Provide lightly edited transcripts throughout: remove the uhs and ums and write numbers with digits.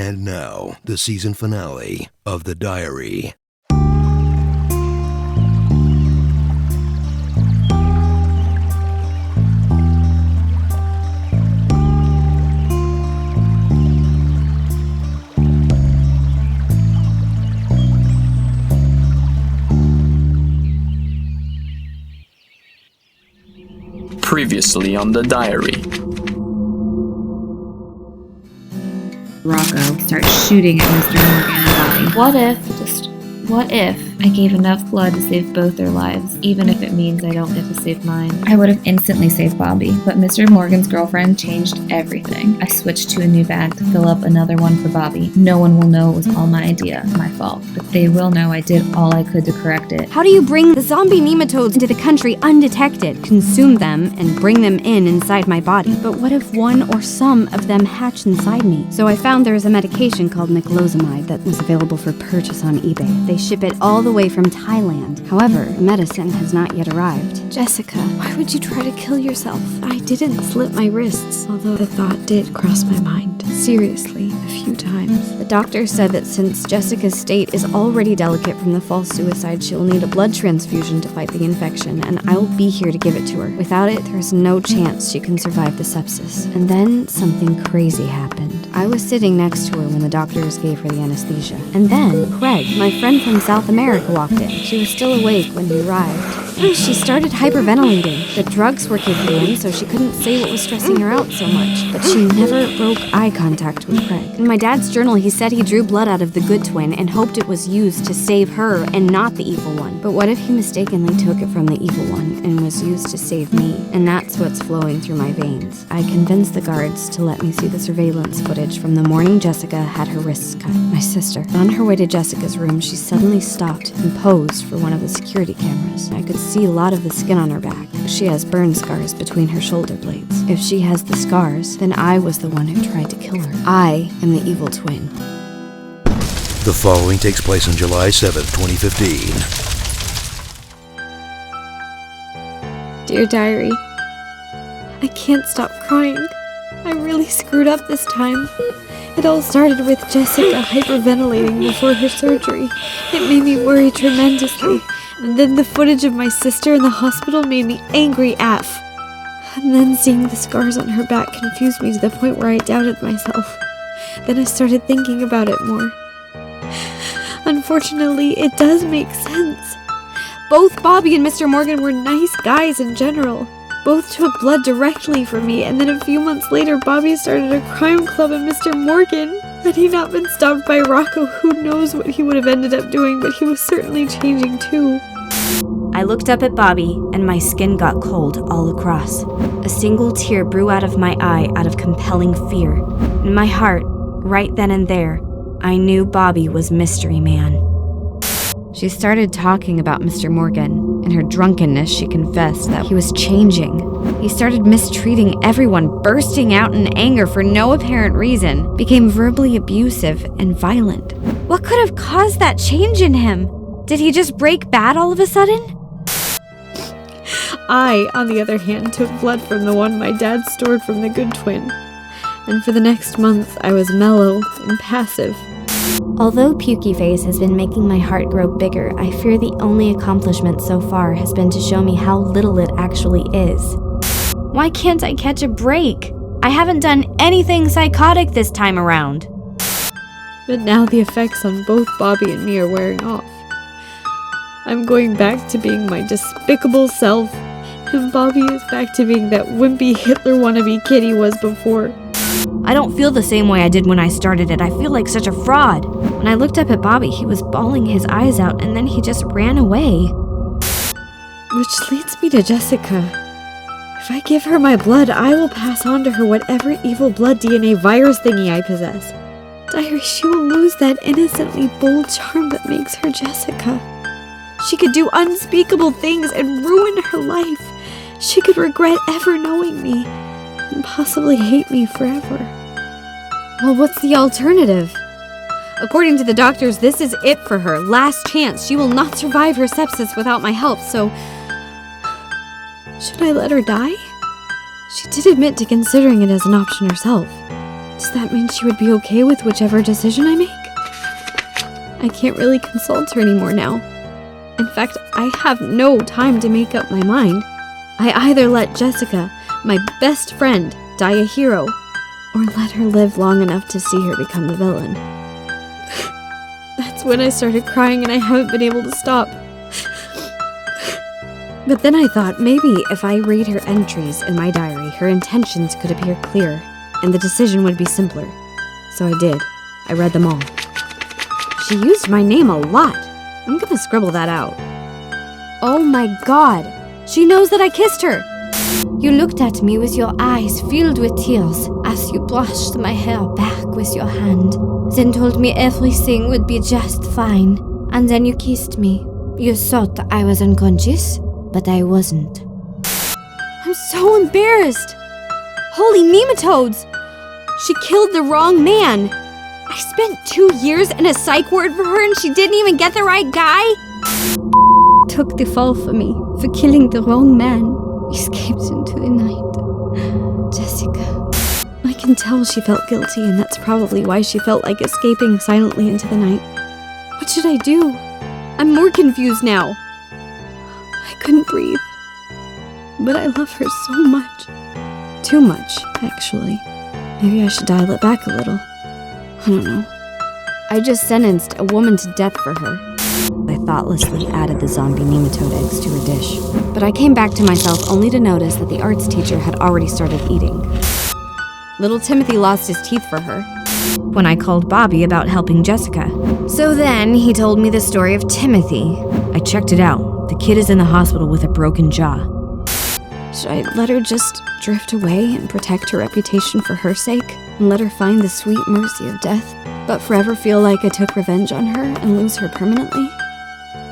And now, the season finale of The Diary. Previously on The Diary. Rocco starts shooting at Mr. Morgan and Bobby. What if I gave enough blood to save both their lives, even if it means I don't get to save mine? I would have instantly saved Bobby, but Mr. Morgan's girlfriend changed everything. I switched to a new bag to fill up another one for Bobby. No one will know it was all my idea, my fault, but they will know I did all I could to correct it. How do you bring the zombie nematodes into the country undetected, consume them, and bring them inside my body? But what if one or some of them hatch inside me? So I found there was a medication called niclosamide that was available for purchase on eBay. They ship it all the way from Thailand. However, the medicine has not yet arrived. Jessica, why would you try to kill yourself? I didn't slit my wrists, although the thought did cross my mind. Seriously, a few times. The doctor said that since Jessica's state is already delicate from the false suicide, she'll need a blood transfusion to fight the infection, and I'll be here to give it to her. Without it, there's no chance she can survive the sepsis. And then something crazy happened. I was sitting next to her when the doctors gave her the anesthesia. And then Craig, my friend from South America, walked in. She was still awake when he arrived. She started hyperventilating. The drugs were kicking in, so she couldn't say what was stressing her out so much. But she never broke eye contact with Craig. In my dad's journal, he said he drew blood out of the good twin and hoped it was used to save her and not the evil one. But what if he mistakenly took it from the evil one and was used to save me? And that's what's flowing through my veins. I convinced the guards to let me see the surveillance footage from the morning Jessica had her wrists cut. My sister. On her way to Jessica's room, she suddenly stopped and posed for one of the security cameras. I could see a lot of the skin on her back. She has burn scars between her shoulder blades. If she has the scars, then I was the one who tried to kill her. I am the evil twin. The following takes place on July 7th, 2015. Dear Diary, I can't stop crying. I really screwed up this time. It all started with Jessica hyperventilating before her surgery. It made me worry tremendously. And then the footage of my sister in the hospital made me angry AF. And then seeing the scars on her back confused me to the point where I doubted myself. Then I started thinking about it more. Unfortunately, it does make sense. Both Bobby and Mr. Morgan were nice guys in general. Both took blood directly from me, and then a few months later, Bobby started a crime club, and Mr. Morgan, had he not been stopped by Rocco, who knows what he would have ended up doing, but he was certainly changing too. I looked up at Bobby, and my skin got cold all across. A single tear blew out of my eye out of compelling fear. In my heart, right then and there, I knew Bobby was Mystery Man. She started talking about Mr. Morgan. In her drunkenness, she confessed that he was changing. He started mistreating everyone, bursting out in anger for no apparent reason, became verbally abusive and violent. What could have caused that change in him? Did he just break bad all of a sudden? I, on the other hand, took blood from the one my dad stored from the good twin. And for the next month, I was mellow and passive. Although Pukey Face has been making my heart grow bigger, I fear the only accomplishment so far has been to show me how little it actually is. Why can't I catch a break? I haven't done anything psychotic this time around. But now the effects on both Bobby and me are wearing off. I'm going back to being my despicable self, and Bobby is back to being that wimpy Hitler wannabe kid he was before. I don't feel the same way I did when I started it. I feel like such a fraud. When I looked up at Bobby, he was bawling his eyes out, and then he just ran away. Which leads me to Jessica. If I give her my blood, I will pass on to her whatever evil blood DNA virus thingy I possess. Diary, she will lose that innocently bold charm that makes her Jessica. She could do unspeakable things and ruin her life. She could regret ever knowing me, and possibly hate me forever. Well, what's the alternative? According to the doctors, this is it for her. Last chance. She will not survive her sepsis without my help, so... Should I let her die? She did admit to considering it as an option herself. Does that mean she would be okay with whichever decision I make? I can't really consult her anymore now. In fact, I have no time to make up my mind. I either let Jessica, my best friend, die a hero, or let her live long enough to see her become the villain. That's when I started crying and I haven't been able to stop. But then I thought maybe if I read her entries in my diary, her intentions could appear clear, and the decision would be simpler. So I did. I read them all. She used my name a lot. I'm gonna scribble that out. Oh my god! She knows that I kissed her! You looked at me with your eyes filled with tears as you brushed my hair back with your hand, then told me everything would be just fine, and then you kissed me. You thought I was unconscious, but I wasn't. I'm so embarrassed! Holy nematodes! She killed the wrong man! I spent 2 years in a psych ward for her and she didn't even get the right guy? Took the fall for me, for killing the wrong man. Escaped into the night. Jessica. I can tell she felt guilty, and that's probably why she felt like escaping silently into the night. What should I do? I'm more confused now. I couldn't breathe. But I love her so much. Too much, actually. Maybe I should dial it back a little. I don't know. I just sentenced a woman to death for her. I thoughtlessly added the zombie nematode eggs to her dish. But I came back to myself only to notice that the arts teacher had already started eating. Little Timothy lost his teeth for her when I called Bobby about helping Jessica. So then he told me the story of Timothy. I checked it out. The kid is in the hospital with a broken jaw. Should I let her just drift away and protect her reputation for her sake? And let her find the sweet mercy of death, but forever feel like I took revenge on her and lose her permanently?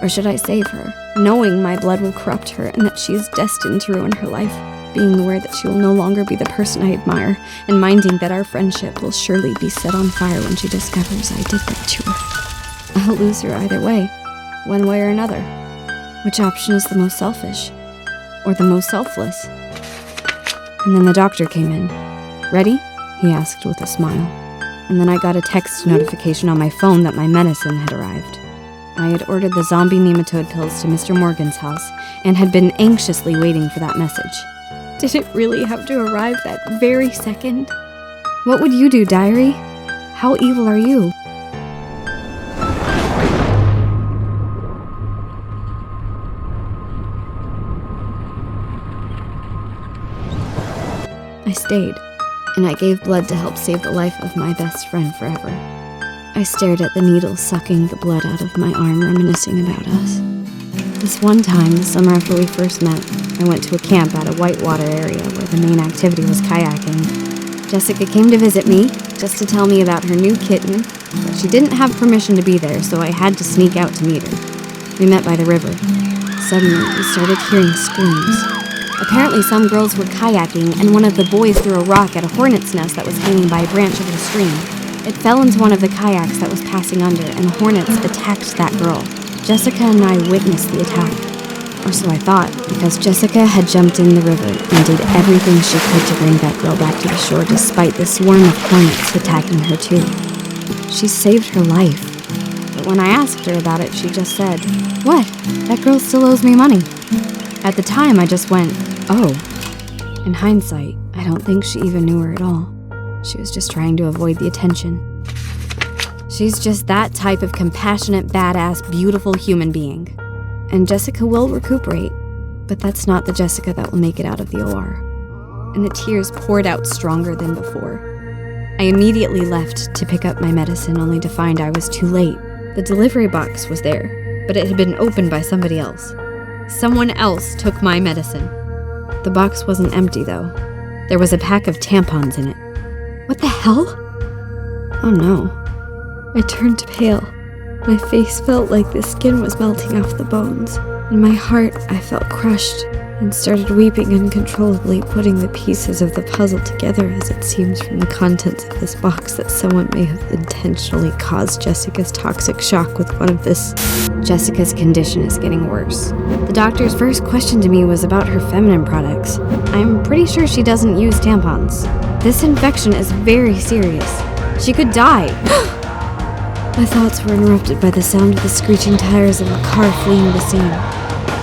Or should I save her, knowing my blood will corrupt her and that she is destined to ruin her life, being aware that she will no longer be the person I admire, and minding that our friendship will surely be set on fire when she discovers I did that to her? I'll lose her either way, one way or another. Which option is the most selfish? Or the most selfless? And then the doctor came in. Ready? He asked with a smile. And then I got a text notification on my phone that my medicine had arrived. I had ordered the zombie nematode pills to Mr. Morgan's house and had been anxiously waiting for that message. Did it really have to arrive that very second? What would you do, diary? How evil are you? I stayed, and I gave blood to help save the life of my best friend forever. I stared at the needle sucking the blood out of my arm, reminiscing about us. This one time, the summer after we first met, I went to a camp at a whitewater area where the main activity was kayaking. Jessica came to visit me, just to tell me about her new kitten, but she didn't have permission to be there, so I had to sneak out to meet her. We met by the river. Suddenly, we started hearing screams. Apparently some girls were kayaking, and one of the boys threw a rock at a hornet's nest that was hanging by a branch of the stream. It fell into one of the kayaks that was passing under, and the hornets attacked that girl. Jessica and I witnessed the attack. Or so I thought, because Jessica had jumped in the river and did everything she could to bring that girl back to the shore despite the swarm of hornets attacking her too. She saved her life. But when I asked her about it, she just said, "What? That girl still owes me money." At the time, I just went, "Oh." In hindsight, I don't think she even knew her at all. She was just trying to avoid the attention. She's just that type of compassionate, badass, beautiful human being. And Jessica will recuperate, but that's not the Jessica that will make it out of the OR. And the tears poured out stronger than before. I immediately left to pick up my medicine, only to find I was too late. The delivery box was there, but it had been opened by somebody else. Someone else took my medicine. The box wasn't empty, though. There was a pack of tampons in it. What the hell? Oh no. I turned pale. My face felt like the skin was melting off the bones. In my heart, I felt crushed and started weeping uncontrollably, putting the pieces of the puzzle together as it seems from the contents of this box that someone may have intentionally caused Jessica's toxic shock with one of this. Jessica's condition is getting worse. The doctor's first question to me was about her feminine products. I'm pretty sure she doesn't use tampons. This infection is very serious. She could die. My thoughts were interrupted by the sound of the screeching tires of a car fleeing the scene.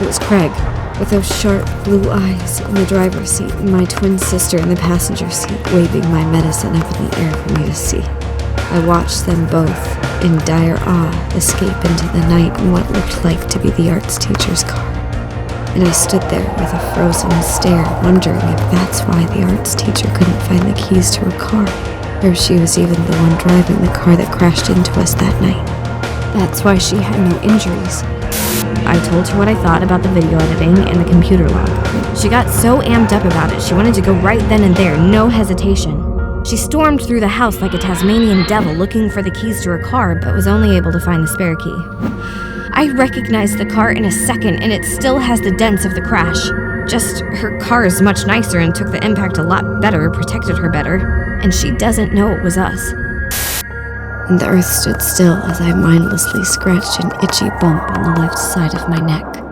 It was Craig, with those sharp blue eyes in the driver's seat, and my twin sister in the passenger seat, waving my medicine up in the air for me to see. I watched them both, in dire awe, escape into the night in what looked like to be the arts teacher's car. And I stood there with a frozen stare, wondering if that's why the arts teacher couldn't find the keys to her car, or if she was even the one driving the car that crashed into us that night. That's why she had no injuries. I told her what I thought about the video editing and the computer log. She got so amped up about it, she wanted to go right then and there, no hesitation. She stormed through the house like a Tasmanian devil looking for the keys to her car, but was only able to find the spare key. I recognized the car in a second, and it still has the dents of the crash. Just, her car is much nicer and took the impact a lot better, protected her better, and she doesn't know it was us. And the earth stood still as I mindlessly scratched an itchy bump on the left side of my neck.